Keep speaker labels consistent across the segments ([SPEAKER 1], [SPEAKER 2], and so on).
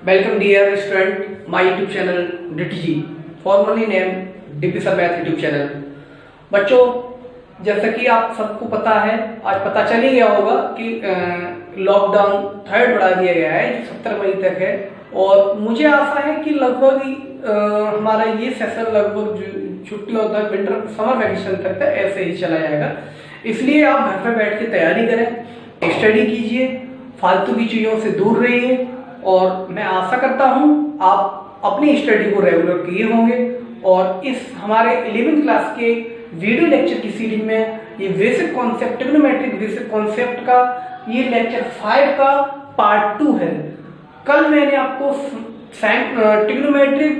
[SPEAKER 1] Welcome dear student, my YouTube channel DTG, formerly named DP Sir Math YouTube channel। बच्चों, जैसा कि आप सबको पता है, आज पता चल ही गया होगा कि लॉकडाउन थर्ड बढ़ा दिया गया है जो 17 मई तक है। और मुझे आशा है कि लगभग हमारा ये सेशन लगभग जो छुट्टियों तक, विंटर समर वैकेशन तक ऐसे ही चला जाएगा। इसलिए आप घर पर बैठ के तैयारी करें, स्टडी कीजिए, फालतू की चीज़ों से दूर रहिए। और मैं आशा करता हूं आप अपनी स्टडी को रेगुलर किए होंगे। और इस हमारे 11th क्लास के वीडियो लेक्चर की सीरीज में ये basic concept, trigonometric basic concept का ये लेक्चर 5 का पार्ट 2 है। कल मैंने आपको ट्रिग्नोमेट्रिक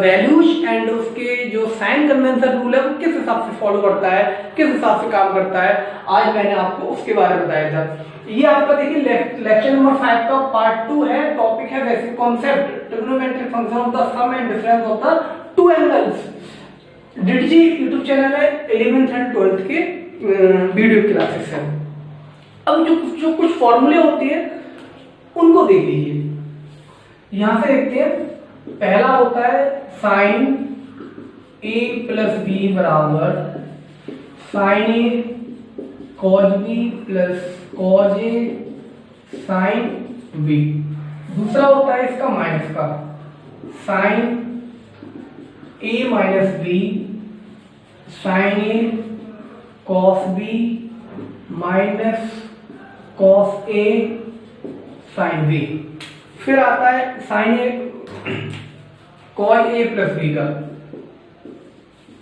[SPEAKER 1] वैल्यूज एंड उसके जो साइन कन्वेंशन रूल है वो किस हिसाब से फॉलो करता है, किस हिसाब से काम करता है, आज मैंने आपको उसके बारे में बताया था। ये आपका देखिए लेक्चर नंबर 5 का पार्ट 2 है। टॉपिक है basic concept trigonometric function of the sum and difference of the two angles. DTG YouTube channel है 11th एंड 12th के वीडियो क्लासेस है। अब जो कुछ फॉर्मूले होते हैं उनको देख लीजिए। यहां से देखते हैं, पहला होता है साइन ए प्लस बी बराबर sine a cos b plus cos a sine B. दूसरा होता है इसका माइनस का, sign A minus B sine A cos B minus cos A sine B. फिर आता है sign a cause a plus B का,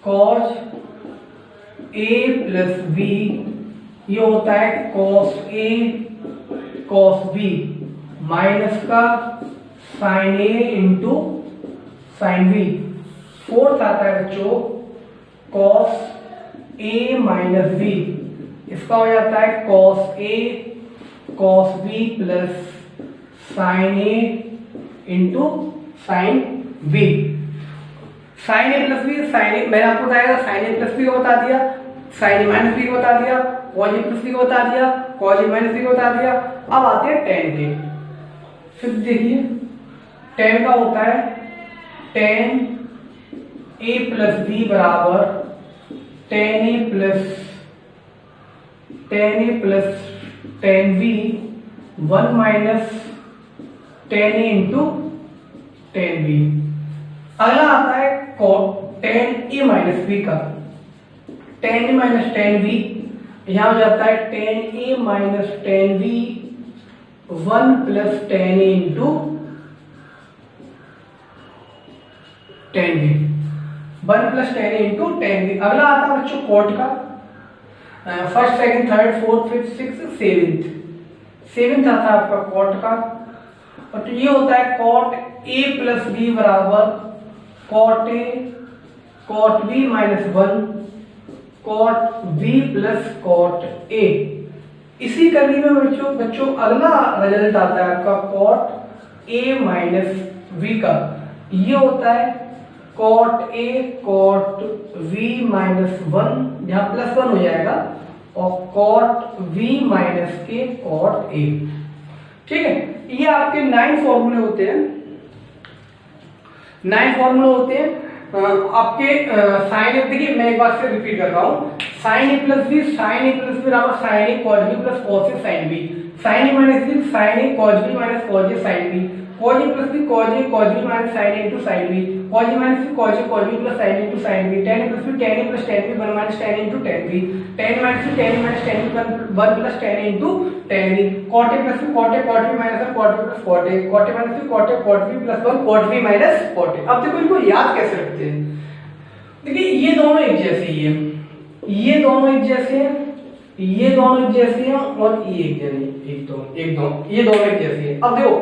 [SPEAKER 1] कॉज ए प्लस बी, ये होता है cos A cos B minus का साइन ए इंटू साइन बी। फोर्थ आता है बच्चों कॉस ए माइनस बी, इसका हो जाता है cos A cos B plus sine A into sine b. Sine A plus B, sine ए मैंने आपको बताया, साइन ए प्लस बी को बता दिया, साइन ए माइनस बी को बता दिया, कॉज ए प्लस बी को बता दिया, कॉज ए माइनस बी को बता दिया। अब आते हैं टेन के। फिर देखिए टेन का होता है टेन ए प्लस बी बराबर tan a plus tan B 1 minus tan a into ten b. अगला आता है टेन ए माइनस बी का, tan a minus ten b, यहां हो जाता है tan a minus ten B 1 plus tan a into ten B, 1 plus tan a into ten b. अगला आता है बच्चों कॉट का, first second third fourth fifth sixth seventh आता है आपका कॉट का। और तो ये होता है कॉट ए प्लस बी बराबर cot A cot B minus 1 cot B plus cot A. इसी कड़ी में बच्चों अगला रिजल्ट आता है आपका कॉट ए माइनस बी का, ये होता है cot A cot V minus 1, जहां प्लस 1 हो जाएगा, और कॉट वी माइनस के कॉट ए। ठीक है, ये आपके 9 फॉर्मूले होते हैं। 9 फॉर्मूले होते हैं आपके साइन ए। देखिए मैं एक बार से रिपीट कर रहा हूं, साइन ए प्लस बी बराबर sine a cos b plus cos A sine b, sine A minus B sine a cos b minus cos a sine b, cos a plus b cos b minus sine A into sine b, cos a minus b cos b plus sine A into sine b, tan a plus b tan B 1 minus tan into ten b, tan minus B tan minus ten B 1 plus ten into ten B, cot A plus B cot B minus cot B plus cot A, cot A minus B cot B plus 1 cot B minus cot A. अब देखो इनको याद कैसे रखते हैं। देखिए ये दोनों एक जैसे ही है, ये दोनों एक जैसे हैं, ये दोनों एक जैसे हैं, और ये एक ये दोनों एक जैसे हैं। अब देखो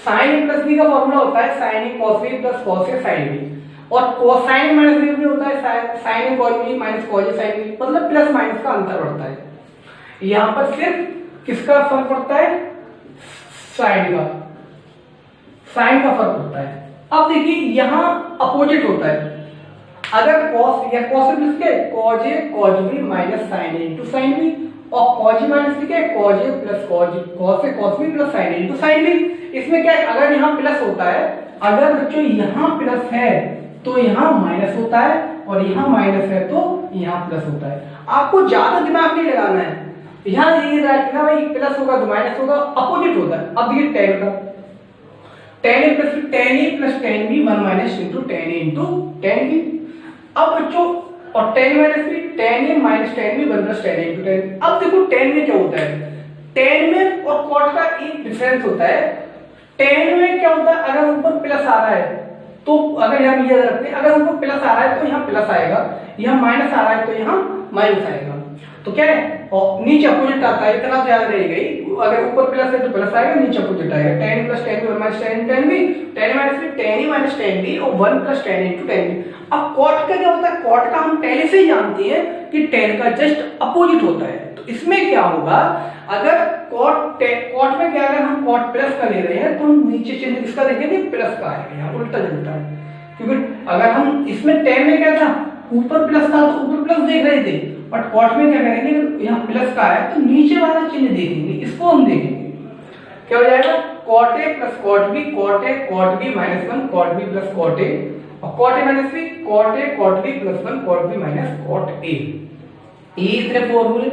[SPEAKER 1] साइन ए प्लस बी का फॉर्मूला होता है sign A cos B plus cos A sine B, और कोसाइन माइनस बी भी होता है sign A cos B minus cos A sine B, मतलब प्लस माइनस का अंतर पड़ता है। यहां पर सिर्फ किसका फर्क पड़ता है, साइन का फर्क पड़ता है। अब देखिए यहां अपोजिट होता है, अगर cos या cos प्लस के cos a cos b minus sin a into sin b, और cos a माइनस b क्या है, cos a plus cos a cos b plus sin a into sin b। इसमें क्या है, अगर यहाँ प्लस होता है, अगर बच्चों यहाँ प्लस है तो यहाँ माइनस होता है, और यहाँ माइनस है तो यहाँ प्लस होता है। आपको ज्यादा दिमाग नहीं लगाना है, यहाँ ये रखना भाई प्लस होगा तो माइनस होगा, अपोजिट होता है। अब ये tan का tan a plus tan b 1 minus into tan a into tan b। अब बच्चों और tan minus b tan a minus tan b 1 plus tan a into tan b। अब देखो tan में क्या होता है, tan में और cot का एक डिफरेंस होता है। tan में क्या होता है, अगर ऊपर प्लस आ रहा है तो अगर यहाँ याद रखते हैं, अगर ऊपर प्लस आ रहा है तो यहाँ प्लस आएगा, यहाँ माइनस आ रहा है तो यहाँ माइनस आएगा। तो क्या है, और नीचे अपोजिट आता है, इतना तो याद रहेगा ही। अगर ऊपर प्लस है तो प्लस आएगा, नीचे अपोजिट आएगा। tan a plus tan b 1 minus tan b, tan minus b tan a minus tan b और 1 plus tan a into tan b। अब cot का क्या होता है, cot का हम पहले से ही जानते हैं कि tan का जस्ट अपोजिट होता है। तो इसमें क्या होगा, अगर cot में क्या, अगर हम cot प्लस का ले रहे हैं तो हम नीचे चिन्ह इसका देखेंगे प्लस का आएगा, यहाँ उल्टा जुलटा है। क्योंकि अगर हम इसमें tan में क्या था, ऊपर प्लस था तो ऊपर प्लस देख रहे थे, बट cot में क्या करेंगे, यहाँ प्लस का है तो नीचे वाला चिन्ह देखेंगे, इसको हम देखेंगे। क्या हो जाएगा, cot a plus cot b, cot b minus 1 cot b plus cot a, और cot a minus b cot a cot b plus 1 cot b minus cot a। ये इतने फॉर्मूले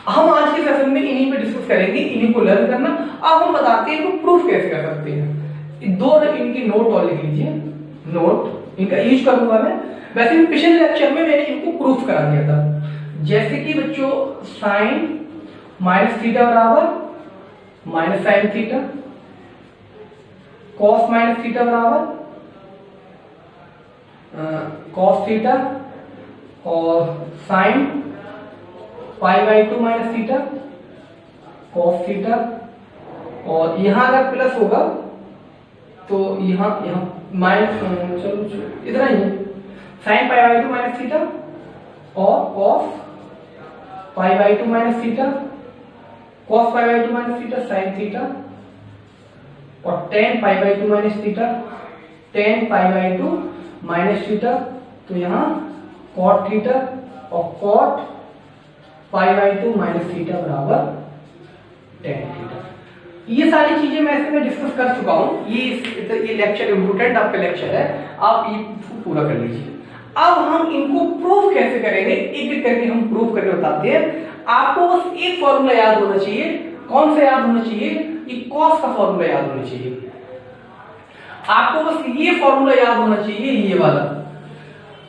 [SPEAKER 1] हम आज के सेशन में इन्हीं पे डिस्कस करेंगे, इन्हीं को लर्न करना। अब हम बताते हैं इनको प्रूफ कैसे कर सकते हैं। दो इनकी नोट और लिख लीजिए, नोट इनका यूज करूंगा मैं। वैसे भी पिछले लेक्चर में मैंने इनको प्रूफ करा दिया था, जैसे कि बच्चों साइन माइनस थीटा बराबर minus sine theta, cos minus theta बराबर कॉस थीटा, और sign pi by 2 minus theta cos theta, और यहां अगर प्लस होगा तो यहाँ माइनस, चलो इतना ही है, sine pi by 2 minus theta और cos pi by 2 minus theta, cos pi by 2 minus theta sine theta, और tan pi by 2 minus theta, tan pi by 2 minus theta, तो यहाँ कॉट थीटा और cot pi by 2 minus theta बराबर tan theta. ये सारी चीजें मैं ऐसे में डिस्कस कर चुका हूं। ये लेक्चर इम्पोर्टेंट आपका लेक्चर है, आप ये पूरा कर लीजिए। अब हम इनको प्रूफ कैसे करेंगे, एक एक करके हम प्रूफ करके बताते हैं। आपको बस एक फॉर्मूला याद होना चाहिए। कौन सा याद होना चाहिए, ये कॉस का फॉर्मूला याद होना चाहिए। आपको बस ये फॉर्मूला याद होना चाहिए, ये वाला।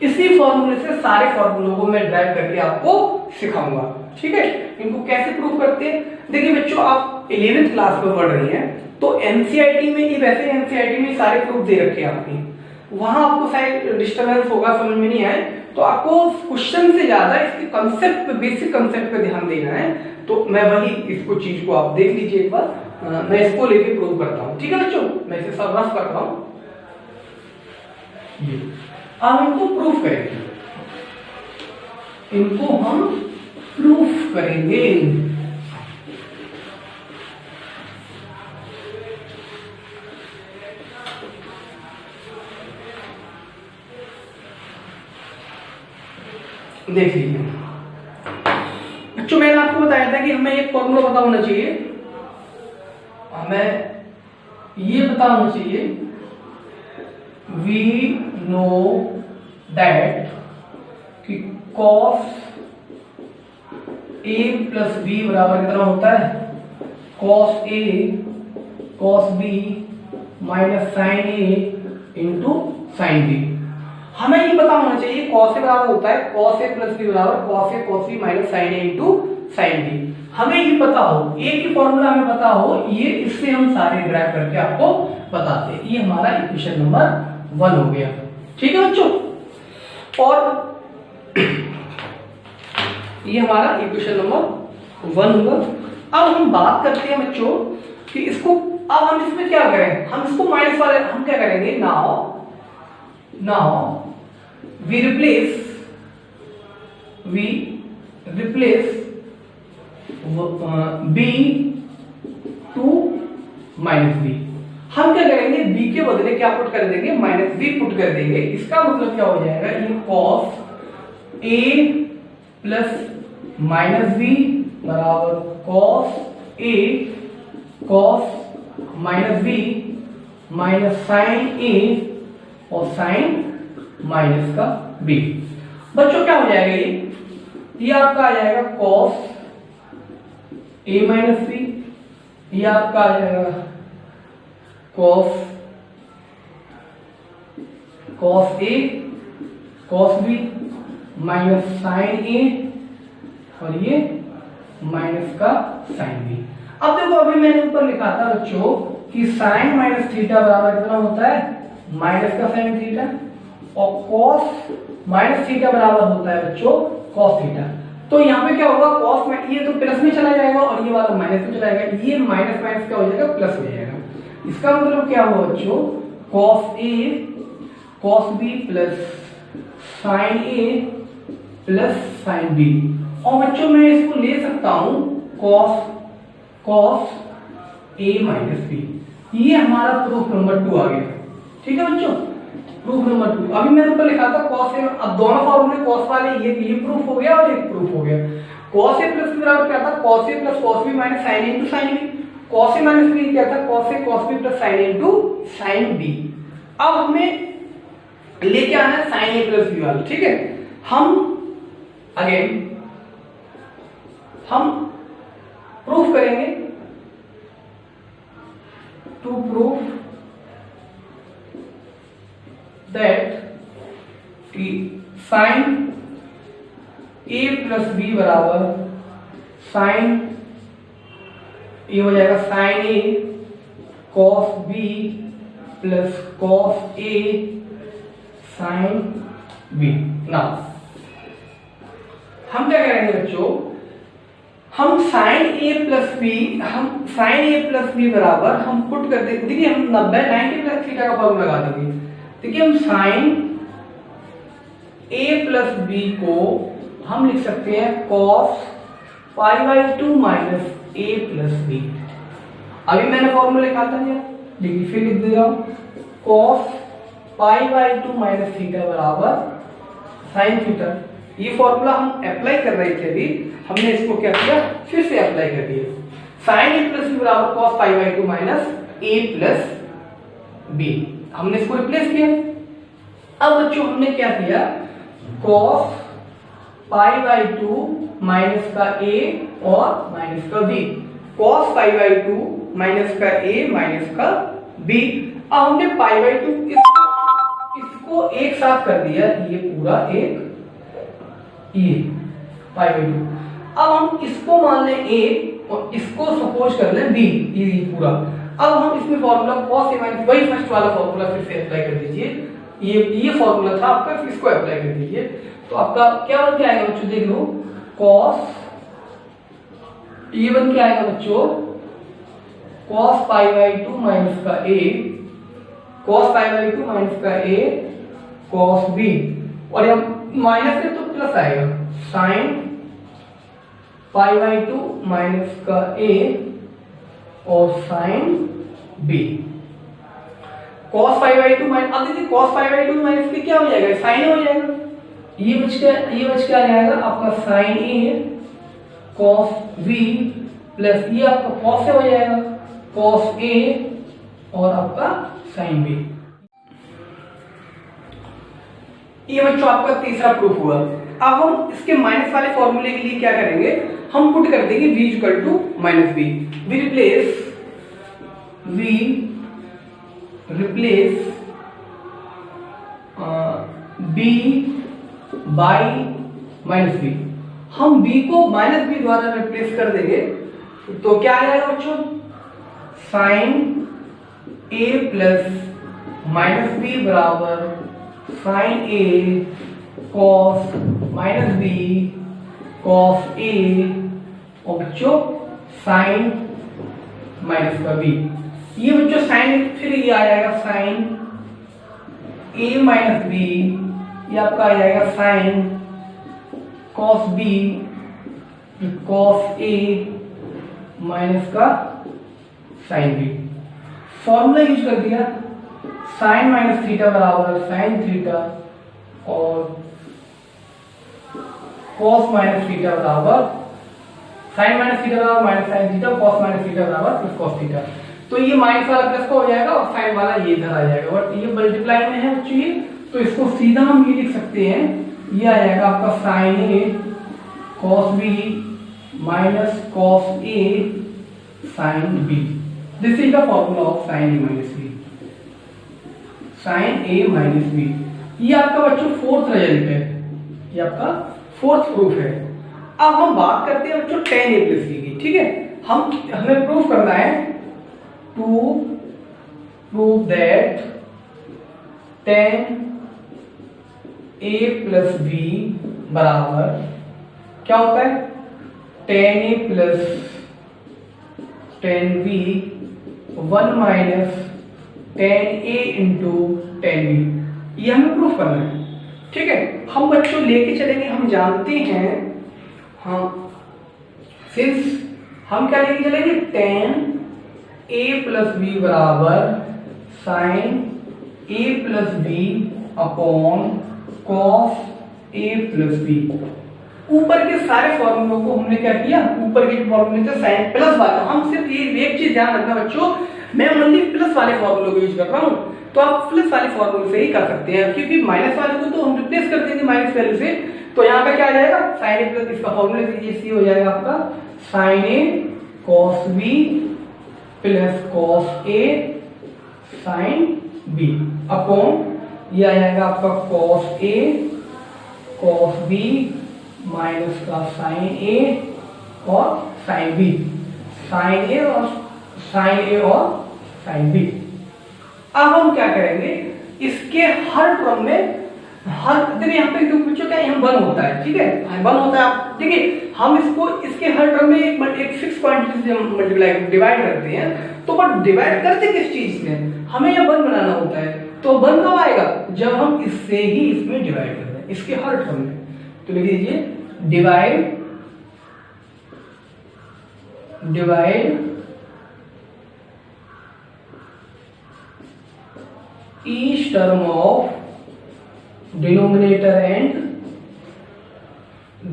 [SPEAKER 1] इसी फॉर्मूले से सारे फॉर्मूलों को मैं ड्राइव करके आपको सिखाऊंगा, ठीक है। इनको कैसे प्रूव करते हैं, देखिए बच्चों आप 11th क्लास में पढ़ रही हैं, तो एनसीईआरटी में, ये वैसे एनसीईआरटी में सारे प्रूफ दे रखे हैं आपने, वहां आपको शायद डिस्टर्बेंस होगा, समझ में नहीं आए, तो आपको क्वेश्चन से ज्यादा इसके कंसेप्ट पे, बेसिक कंसेप्ट पे ध्यान देना है। तो मैं वही इसको चीज को आप देख लीजिए एक बार, मैं इसको लेके प्रूव करता हूँ, ठीक है बच्चों। मैं इसे सब रफ करता हूँ, ये अब इनको प्रूफ करेंगे, इनको हम प्रूफ करेंगे। देख लीजिए बच्चों, मैंने आपको बताया था कि हमें एक फॉर्मूला पता होना चाहिए, हमें ये पता होना चाहिए, वी नो दैट कि cos a प्लस b बराबर कितना होता है, cos a cos b minus sin a into sin b। हमें ये पता होना चाहिए cos a बराबर होता है cos a प्लस b बराबर cos a cos b minus sin a into sin b। हमें ये पता हो, एक ही फॉर्मूला हमें पता हो, ये इससे हम सारे ड्राइव करके आपको बताते हैं। ये हमारा इक्वेशन नंबर 1 हो गया, ठीक है बच्चों। और ये हमारा इक्वेशन नंबर 1 हुआ। अब हम बात करते हैं बच्चों कि इसको, अब हम इसमें क्या करें, हम इसको माइनस वाले हम क्या करेंगे, now we replace b to minus b। हम क्या करेंगे, b के बदले क्या पुट कर देंगे, माइनस b पुट कर देंगे। इसका मतलब क्या हो जाएगा, ये cos a plus minus b बराबर cos A cos minus B minus sine A और साइन माइनस का बी। बच्चों क्या हो जाएगा ये आपका आ जाएगा कॉस ए माइनस बी, ये आपका आ जाएगा cos A cos B minus sine A और ये माइनस का साइन बी। अब देखो अभी मैंने ऊपर लिखा था बच्चों कि साइन माइनस थीटा बराबर कितना होता है माइनस का साइन थीटा, और कॉस माइनस थीटा बराबर होता है बच्चों कॉस थीटा। तो यहाँ पे क्या होगा कॉस में ये तो प्लस में चला जाएगा और ये वाला माइनस में चला जाएगा, ये माइनस माइनस क्या हो जाएगा प्लस हो जाएगा। इसका मतलब क्या हुआ बच्चों cos A cos B plus sine A plus sine B. और बच्चों मैं इसको ले सकता हूं कॉस ए माइनस बी। ये हमारा प्रूफ नंबर 2 आ गया। ठीक है बच्चों, प्रूफ नंबर 2। अभी मैंने ऊपर लिखा था कॉस ए, अब दोनों फॉर्मूले कॉस वाले ये प्रूफ हो गया और एक प्रूफ हो गया। कॉस ए प्लस बी बराबर क्या था cos A plus cos B minus sine A into sine B. Cos A minus B क्या था cos A cos B plus sine A into sine B. अब हमें लेके आना है साइन ए प्लस बी वाला। ठीक है, हम प्रूफ करेंगे टू प्रूफ दैट कि साइन ए प्लस बी बराबर साइन ये हो जाएगा sign A cos B plus cos A sine B. ना हम क्या करेंगे बच्चों, हम साइन ए प्लस बी बराबर हम पुट कर देंगे। देखिए हम 90 प्लस थीटा का फॉर्मूला लगा देंगे। देखिए हम साइन ए प्लस बी को हम लिख सकते हैं cos pi by 2 minus A plus B. अभी मैंने फॉर्मूला लिखा था क्या, देखिए फिर लिख दे रहा हूं cos pi by 2 minus theta बराबर साइन थीटा। ये फॉर्मूला हम अप्लाई कर रहे थे अभी, हमने इसको क्या किया फिर से अप्लाई कर दिया। साइन ए प्लस बी बराबर cos pi by 2 minus A plus B, हमने इसको रिप्लेस किया। अब बच्चों हमने क्या किया कॉस पाई बाई 2 माइनस का ए और माइनस का B, cos pi by 2 minus का ए माइनस का बी। अब हमने पाई बाई 2 इसको एक साथ कर दिया, ये पूरा एक ये पाई बाई 2। अब हम इसको मान लें a और इसको सपोज कर लें b, ये पूरा। अब हम इसमें फॉर्मूला cos a माइनस वही फर्स्ट वाला फॉर्मूला फिर से अप्लाई कर दीजिए। ये फॉर्मूला था आपका, इसको अप्लाई कर दीजिए तो आपका क्या बन के आएगा बच्चों, देख लो cos ये बन के आएगा बच्चों cos पाई बाई 2 माइनस का a cos pi by 2 minus का a cos b, और यहाँ माइनस है तो प्लस आएगा साइन पाई बाई 2 माइनस का a और sine b। cos pi by 2 minus, अब देखिए cos pi by 2 minus b क्या हो जाएगा साइन हो जाएगा, ये बच के आ जाएगा आपका sine a cos b plus ये आपका cos से हो जाएगा cos a और आपका साइन b। ये बच्चों आपका तीसरा प्रूफ हुआ। अब हम इसके माइनस वाले फॉर्मूले के लिए क्या करेंगे, हम पुट कर देंगे v equal to minus B. We replace b by minus B. हम b को माइनस बी द्वारा रिप्लेस कर देंगे तो क्या आ जाएगा बच्चों sine a plus minus B बराबर sine A cos minus B cos A और बच्चों साइन माइनस का बी। ये बच्चों साइन फिर ये आ जाएगा साइन ए माइनस बी, ये आपका आ जाएगा sine cos B cos A minus का साइन बी। फॉर्मूला यूज कर दिया साइन माइनस थीटा बराबर साइन थीटा और कॉस माइनस थीटा बराबर साइन माइनस थीटा बराबर minus sine theta, cos minus theta बराबर प्लस कॉस थीटा। तो ये माइनस वाला प्लस का हो जाएगा और साइन वाला ये इधर आ जाएगा, और ये मल्टीप्लाई में है बच्चों ये, तो इसको सीधा हम ये लिख सकते हैं, ये आ जाएगा आपका sine A cos B minus cos A sine B. This is the formula of sine A minus B, sine A minus B. ये आपका बच्चों फोर्थ रिजल्ट है, ये आपका फोर्थ प्रूफ है। अब हम बात करते हैं बच्चों tan a प्लस b की, ठीक है। हमें प्रूफ करना है to prove that tan a plus b बराबर क्या होता है, tan a plus tan b 1 minus tan a into tan b, ये हमें प्रूफ करना है, ठीक है। हम बच्चों लेके चलेंगे, हम जानते हैं, हाँ सिंस हम क्या लेके चलेंगे, tan a प्लस b बराबर sine a plus b upon cos a plus b। ऊपर के सारे फॉर्मूलों को हमने क्या किया, ऊपर के फॉर्मूले थे साइन प्लस वाला, हम सिर्फ ये एक चीज ध्यान रखना बच्चों, मैं ओनली प्लस वाले फॉर्मूलों को यूज कर रहा हूं, तो आप प्लस वाले फॉर्मूले से ही कर सकते हैं, क्योंकि माइनस वाले को तो हम रिप्लेस कर देंगे माइनस वैल्यू से। तो यहाँ पे क्या आ जाएगा, साइन ए प्लस, इसका फॉर्मूला दीजिए, हो जाएगा आपका sine A cos B plus cos A sine B upon ये आ जाएगा आपका cos A cos B minus का साइन ए और साइन बी, साइन ए और साइन बी। अब हम क्या करेंगे, इसके हर टर्म में हर देखिए यहाँ पे बच्चों क्या यहाँ 1 होता है, ठीक है, 1 होता है। आप देखिए हम इसको इसके हर टर्म में एक फिक्स क्वांटिटी से मल्टीप्लाई डिवाइड करते हैं, तो बट डिवाइड करते किस चीज से, हमें यह 1 बनाना होता है। तो 1 कब आएगा, जब हम इससे ही इसमें डिवाइड करते हैं, इसके हर टर्म में। तो लिख दीजिए divide each term of denominator and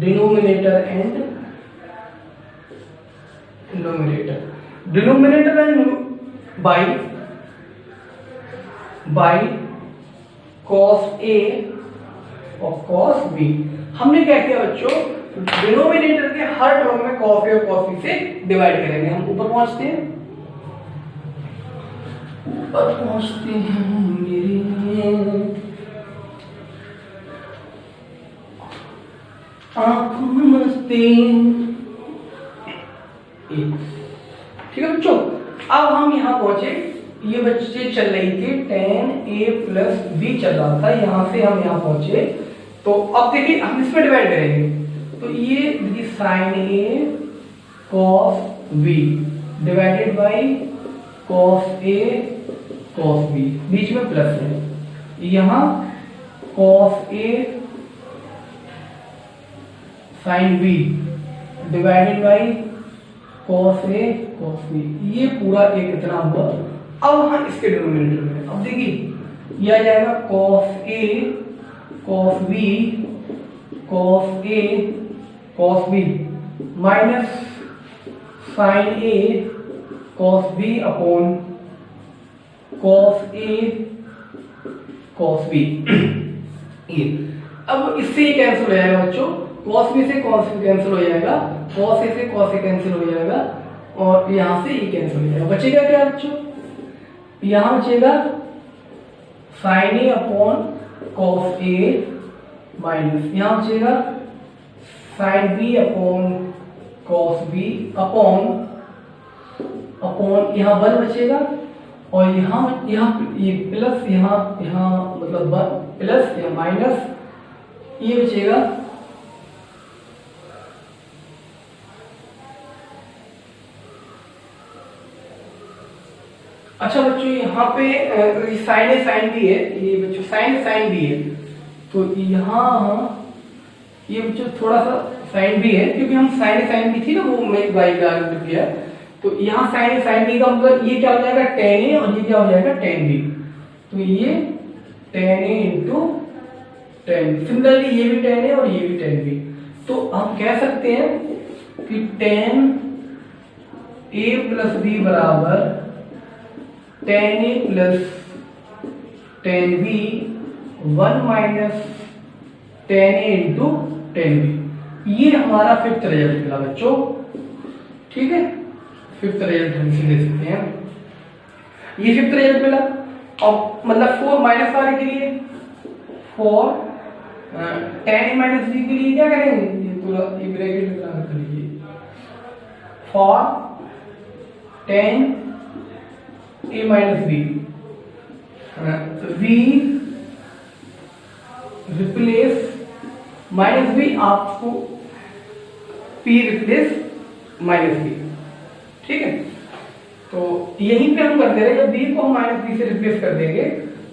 [SPEAKER 1] numerator, denominator and by cos A और cos B। हमने क्या किया बच्चों, डिनोमिनेटर के हर टर्म में cos A और cos B से डिवाइड करेंगे। हम ऊपर पहुंचते हैं, मेरे आंखों नमस्ते, ठीक है बच्चों। अब हम यहाँ पहुंचे, ये बच्चे चल रही थी tan a प्लस b चल रहा था, यहां से हम यहाँ पहुंचे। तो अब देखिए हम इसमें डिवाइड करेंगे, तो ये देखिए sine a cos b divided by cos a cos b, बीच में प्लस है, यहाँ cos a sin b divided by cos a cos b, ये पूरा एक इतना हुआ। अब हम इसके डिनोमिनेटर में, अब देखिए यह आ जाएगा cos a cos b cos a cos b minus sin a cos b upon cos a cos b। ये अब इससे ही कैंसिल हो जाएगा बच्चों, cos b से cos b कैंसिल हो जाएगा, cos a से cos a कैंसिल हो जाएगा, और यहां से ये कैंसिल हो जाएगा। बचेगा क्या बच्चों, यहां बचेगा sin a upon cos a minus यहां बचेगा sin b upon cos b upon यहाँ 1 बचेगा, और यहाँ ये प्लस यहाँ मतलब 1 प्लस या माइनस ये बचेगा। अच्छा बच्चों यहाँ पे साइन भी है, ये बच्चों साइन भी है, तो यहाँ ये बच्चों थोड़ा सा साइन भी है, क्योंकि हम साइन भी थी ना, वो मैं बाई किया, तो यहाँ साइन बी का मतलब ये क्या हो जाएगा tan a, और ये क्या हो जाएगा tan b, तो ये tan a into tan b। Similarly ये भी tan a और ये भी tan b। तो हम कह सकते हैं कि tan a प्लस बी बराबर tan a plus tan b 1 minus tan a into tan b। ये हमारा फिफ्थ रिजल्ट मिला बच्चों, ठीक है, फिफ्थ रिजल्ट हम इसे ले सकते हैं। ये फिफ्थ रिजल्ट मिला। और मतलब 4 माइनस वाले के लिए 4 tan माइनस बी के लिए क्या करेंगे, ये पूरा ये ब्रैकेट में लगा कर लीजिए, for tan a minus B we replace minus B, आपको p रिप्लेस माइनस बी, ठीक है। तो यहीं पे हम करते रहे, जब b को हम माइनस बी से रिप्लेस कर देंगे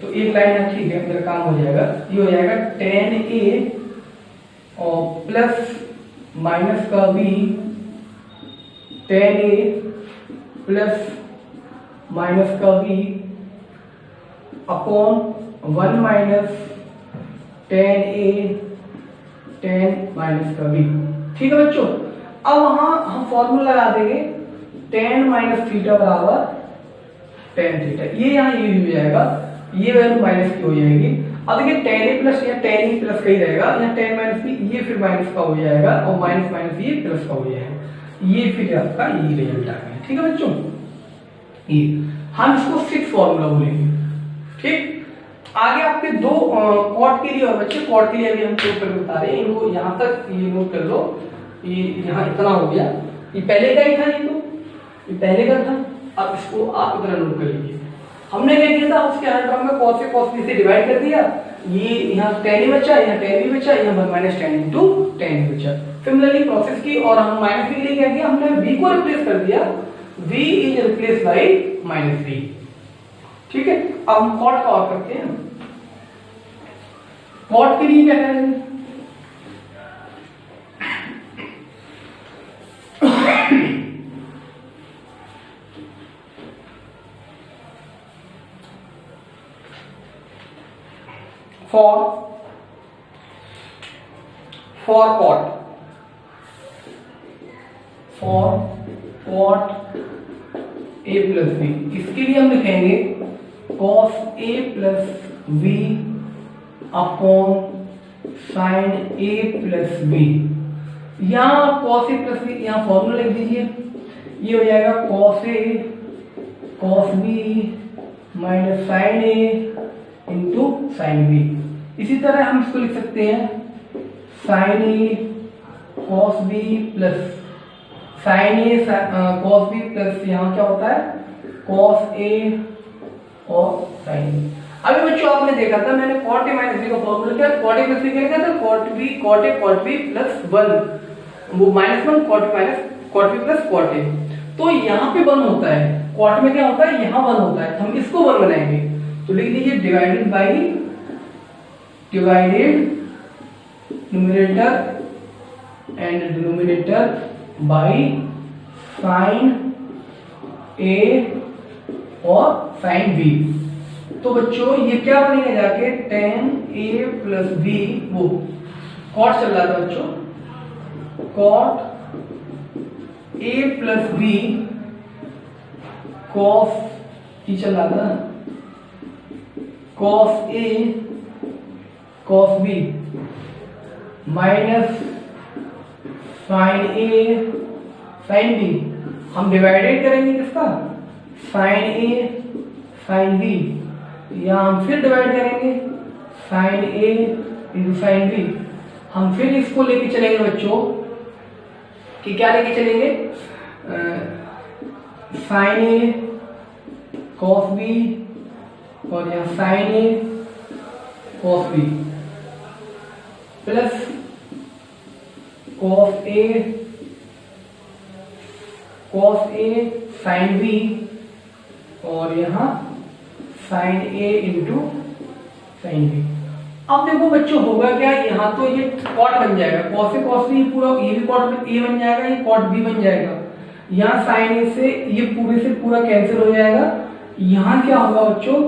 [SPEAKER 1] तो एक लाइन है, ठीक है, मेरा काम हो जाएगा। ये हो जाएगा tan a और प्लस माइनस का b tan a plus minus का b upon 1 minus tan a tan minus का b, ठीक है बच्चों। अब वहां हम फॉर्मूला लगा देंगे tan माइनस थीटा बराबर tan थीटा, ये यहाँ ये हो जाएगा, ये वैल्यू माइनस की हो जाएगी। अब देखिए tan a प्लस या tan e प्लस का ही रहेगा, यहाँ tan माइनस b, ये फिर माइनस का हो जाएगा और माइनस माइनस ये प्लस का हो जाएगा, ये फिर आपका ये रिजल्ट आ गया, ठीक है बच्चों। ये हम इसको सिक्स फॉर्मूला बोलेंगे, ठीक। आगे आपके दो कॉट के लिए और बच्चे, कॉट के लिए अभी हम प्रूव करके बता रहे हैं, इनको यहाँ तक ये नोट कर लो, ये यहाँ इतना हो गया, ये पहले का ही था, ये पहले का था। अब इसको आप इतना नोट कर लीजिए। हमने क्या किया था, उसके हर टर्म में cos से cos b से डिवाइड कर दिया, ये यहाँ tan a बचा, यहाँ tan b बचा, यहाँ minus tan into tan b बचा। सिमिलरली प्रोसेस की, और हम माइनस b के लिए क्या किया, हमने b को रिप्लेस कर दिया, v is replace by minus b, ठीक है। अब हम कॉट का और करते हैं। कॉट के लिए क्या करेंगे, for cot a plus b, इसके लिए हम लिखेंगे cos a plus b upon sin a plus b। यहाँ cos a प्लस b, यहाँ फॉर्मूला लिख दीजिए, ये हो जाएगा cos a cos b minus sin a into sin b। इसी तरह हम इसको लिख सकते हैं sin a cos b plus sin a cos b plus यहाँ क्या होता है cos a और sin b। अभी बच्चों आपने देखा था, मैंने cot a माइनस b का फॉर्मूला क्या, cot a प्लस b क्या लिखा था, cot b प्लस 1, वो minus 1 cot b plus cot a। तो यहाँ पे 1 होता है, cot में क्या होता है, यहाँ 1 होता है, तो हम इसको 1 बनाएंगे, तो लिख दीजिए divided numerator and denominator by sin a और sin b। तो बच्चों ये क्या बनेगा जाके tan a प्लस b, वो cot चल रहा था बच्चों, cot a plus b cos की चल रहा था, cos a cos b minus sin a sin b। हम डिवाइडेड करेंगे किसका, sin a sin b, या हम फिर डिवाइड करेंगे sin a into sin b। हम फिर इसको लेके चलेंगे बच्चों कि क्या लेके चलेंगे, sin a cos b और यहाँ sin a cos b plus cos a sin b और यहाँ sin a into sin b। अब देखो बच्चों होगा क्या, यहाँ तो ये cot बन जाएगा, cos a cos b पूरा, ये भी cot a बन जाएगा, ये cot b बन जाएगा, यहाँ sin a से ये पूरे से पूरा कैंसिल हो जाएगा। यहाँ क्या होगा बच्चों,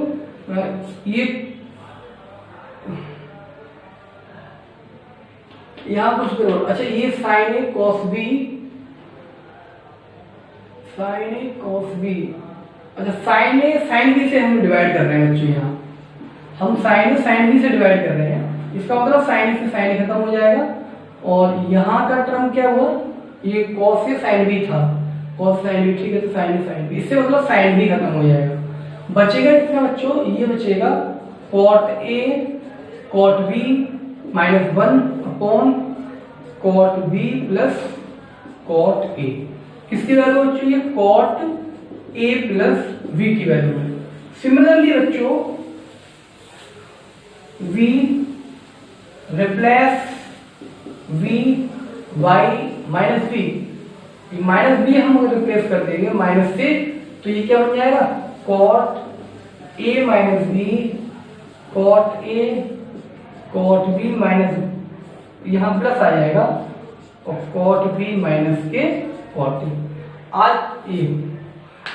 [SPEAKER 1] ये यहाँ कुछ भी, अच्छा ये sin a cos b sine A cos B. अच्छा साइन ए साइन बी से हम डिवाइड कर रहे हैं बच्चों, यहाँ हम साइन बी से डिवाइड कर रहे हैं, इसका मतलब साइन ए से साइन ए खत्म हो जाएगा और यहाँ का टर्म क्या हुआ, ये कॉस ए साइन बी था, कॉस साइन बी, ठीक है, तो साइन ए साइन बी, इससे मतलब साइन बी खत्म हो जाएगा। बचेगा कितना बच्चों, ये बचेगा cot A cot B minus 1 upon cot B plus cot A. किसकी वैल्यू बच्चों, ये कॉट ए प्लस वी की वैल्यू है। सिमिलरली बच्चों v रिप्लेस v y minus v, minus B हम रिप्लेस कर देंगे माइनस से, तो ये क्या बन जाएगा, cot A minus B cot A cot B minus, यहाँ प्लस आ जाएगा और कॉट बी माइनस के कॉट ए। आज ये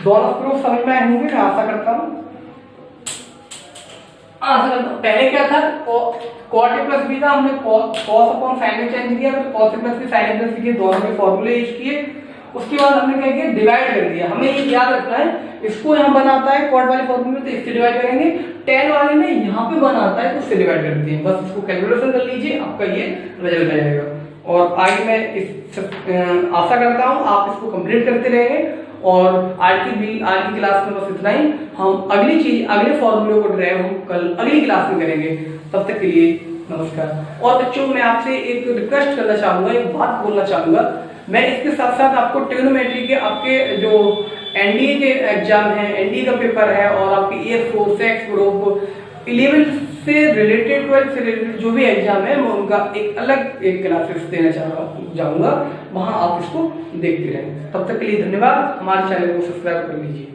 [SPEAKER 1] दोनों प्रूफ समझ में आए होंगे, मैं आशा करता हूँ। पहले क्या था, कॉट ए प्लस बी था, हमने कॉस अपॉन साइन ए चेंज किया, तो cos A plus B sine A plus B के दोनों के फॉर्मूले यूज किए। उसके बाद हमने क्या किया, डिवाइड कर दिया। हमें ये याद रखना है, इसको यहाँ बनाता है कॉट वाले फॉर्मूले में तो इससे डिवाइड करेंगे, टेन वाले में यहाँ पे बनाता है तो इससे डिवाइड कर दिए। बस इसको कैलकुलेशन कर लीजिए, आपका ये रिजल्ट आ जाएगा। और आगे मैं आशा करता हूँ आप इसको कंप्लीट करते रहेंगे। और आज की क्लास में बस इतना ही। हम अगले फॉर्मूले को ड्राइव हम कल अगली क्लास में करेंगे। तब तक के लिए नमस्कार। और बच्चों मैं आपसे एक रिक्वेस्ट करना चाहूंगा, एक बात बोलना चाहूंगा। मैं इसके साथ साथ आपको ट्रिग्नोमेट्री के आपके जो एनडीए के एग्जाम है, एनडीए का पेपर है और आपके एयरफोर्स एक्स ग्रुप 11 से रिलेटेड 12 से रिलेटेड जो भी एग्जाम है, मैं उनका एक अलग एक क्लासेस देना जाऊंगा, वहां आप इसको देखते रहें। तब तक के लिए धन्यवाद। हमारे चैनल को सब्सक्राइब कर लीजिए।